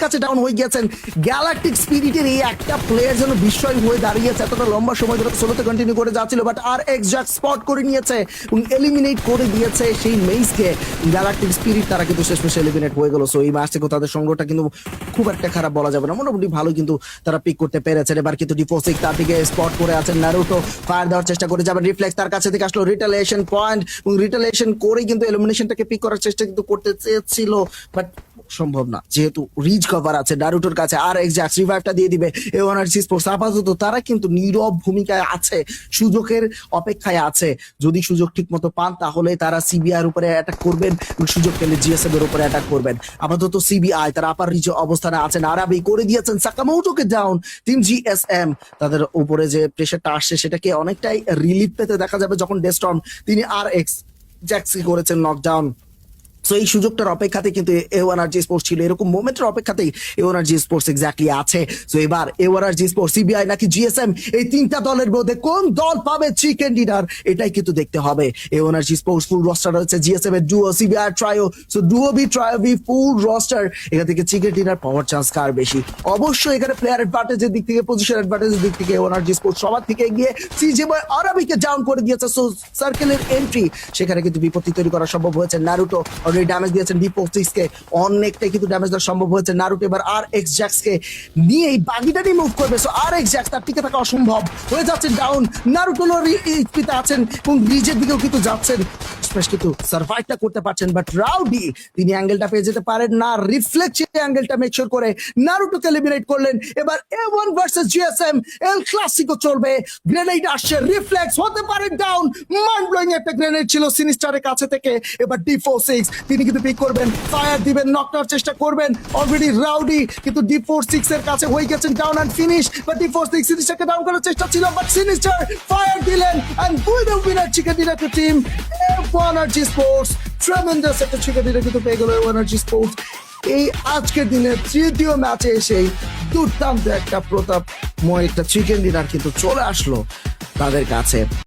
কাছে ডাউন হয়ে গিয়েছেন। গ্যালাকটিক স্পিরিটের এই একটা প্লেয়ার যেন বিস্ময় হয়ে দাঁড়িয়েছে, এতটা লম্বা সময় ধরে সোলোতে কন্টিনিউ করে যাচ্ছিল, বাট আর এক্স জ্যাক স্পট করে নিয়েছে এবং এলিমিনেট করে দিয়েছে সেই মেইজকে। গ্যালাকটিক স্পিরিট তারা কিন্তু শেষমেশ এলিমিনেট হয়ে গেল। সো এই ম্যাচ থেকে তাদের সংগ্রহটা কিন্তু খুব একটা খারাপ বলা যাবে না, মোটামুটি ভালো কিন্তু তারা পিক করতে পেরেছেন। এবার কিন্তু ডিফোসিক তার দিকে স্পট করে আছেন, নারুটো ফায়ার দেওয়ার চেষ্টা করে যাবেন, রিফ্লেক্স তার কাছে থেকে আসলো, রিটালিয়েশন পয়েন্ট এবং রিটালিয়েশন করে কিন্তু এলিমিনেশনটাকে পিক করার চেষ্টা কিন্তু করতে চেয়েছিল, বাট সম্ভব না যেহেতু রিচ কভার আছে নারুটোর কাছে। আর এক্সাক্ট রিভাইভটা দিয়ে দিবে এওয়ানার্জি স্পোর্টস। আপাতত তারা কিন্তু নীরব ভূমিকায় আছে, সুযোগের অপেক্ষায় আছে। যদি সুযোগ ঠিক মতো পান তাহলে তারা সিবিআই এর উপরে অ্যাটাক করবেন এবং সুযোগ পেলে জিএসএম এর উপরে অ্যাটাক করবেন। আপাতত সিবিআই তারা আপার রিচ অবস্থানে আছেন, আরাবি করে দিয়েছেন সাকামোটোকে ডাউন। টিম জিএসএম তাদের উপরে যে প্রেশারটা আসছে সেটাকে অনেকটাই রিলিফ পেতে দেখা যাবে যখন ডেস্টন তিনি আর এক্স জ্যাক্সি করেছেন নকডাউন। সো এই সুযোগটার অপেক্ষাতে কিন্তু এওয়ানার্জি স্পোর্টস ছিল, এরকম মোমেন্টের অপেক্ষাতেই এওয়ানার্জি স্পোর্টস এক্স্যাক্টলি আছে। সো এবার এওয়ানার্জি স্পোর্টস, সিবিআই নাকি জিএসএম, এই তিনটা দলের মধ্যে কোন দল পাবে চিকেন ডিনার এটাই কিন্তু দেখতে হবে। এওয়ানার্জি স্পোর্টস ফুল রস্টার রয়েছে, জিএসএম এর duo, CBI trio. So duo B trio B full roster, এখান থেকে চিকেন ডিনার পাওয়ার চান্স কার বেশি? অবশ্যই এখানে প্লেয়ার অ্যাডভান্টেজের দিক থেকে, পজিশন অ্যাডভান্টেজের দিক থেকে এওয়ানার্জি স্পোর্টস সবার থেকে এগিয়ে। সিজে বয় আরাবিকে ডাউন করে দিয়েছে। সো সার্কেলের এন্ট্রি সেখানে কিন্তু বিপত্তি তৈরি করা সম্ভব হয়েছে। নারুটো অলরেডি ড্যামেজ দিয়েছেন ডিপোসিক্সকে, অনেকটাই কিন্তু ড্যামেজ দেওয়া সম্ভব হয়েছে। নারুটো এবার আর এক্স জ্যাক্সকে নিয়ে এই বাগিটা নিয়ে মুভ করবে। সো আর এক্স জ্যাক্স তার টিকে থাকা অসম্ভব হয়ে যাচ্ছে ডাউন। নারুটো এইচপিতে আছেন এবং রিজের দিকেও কিন্তু যাচ্ছেন, কিন্তু সার্ভাইভটা করতে পারছেন, বাট রাউডি তিনি অ্যাঙ্গেলটা পেয়ে যেতে পারেন না। রিফ্লেক্ট অ্যাঙ্গেলটা মেকশোর করে নারুটোকে এলিমিনেট করলেন। এবার A1 versus GSM, El Clasico চলবে। গ্রেনেড আসছে, রিফ্লেক্স হতে পারে ডাউন। মাইন্ড ব্লোয়িং একটা গ্রেনেড ছিল সিনিস্টারের কাছে থেকে। এবার D46 তিনি কিন্তু পিক করবেন, ফায়ার দিবেন, নক করার চেষ্টা করবেন। অলরেডি রাউডি কিন্তু D46 এর কাছে হয়ে গেছেন down and finish, but D46 সিনিস্টারকে ডাউন করার চেষ্টা ছিল, বাট সিনিস্টার ফায়ার দিলেন end with the winner chicken dinner to team এওয়ানার্জি স্পোর্টস। ট্রেমেন্ডাস একটা চিকেন ডিনার কিন্তু পেয়ে গেল এওয়ানার্জি স্পোর্টস। এই আজকের দিনের তৃতীয় ম্যাচে এসেই দুর্দান্ত একটা প্রতাপময় একটা চিকেন ডিনার কিন্তু চলে আসলো তাদের কাছে।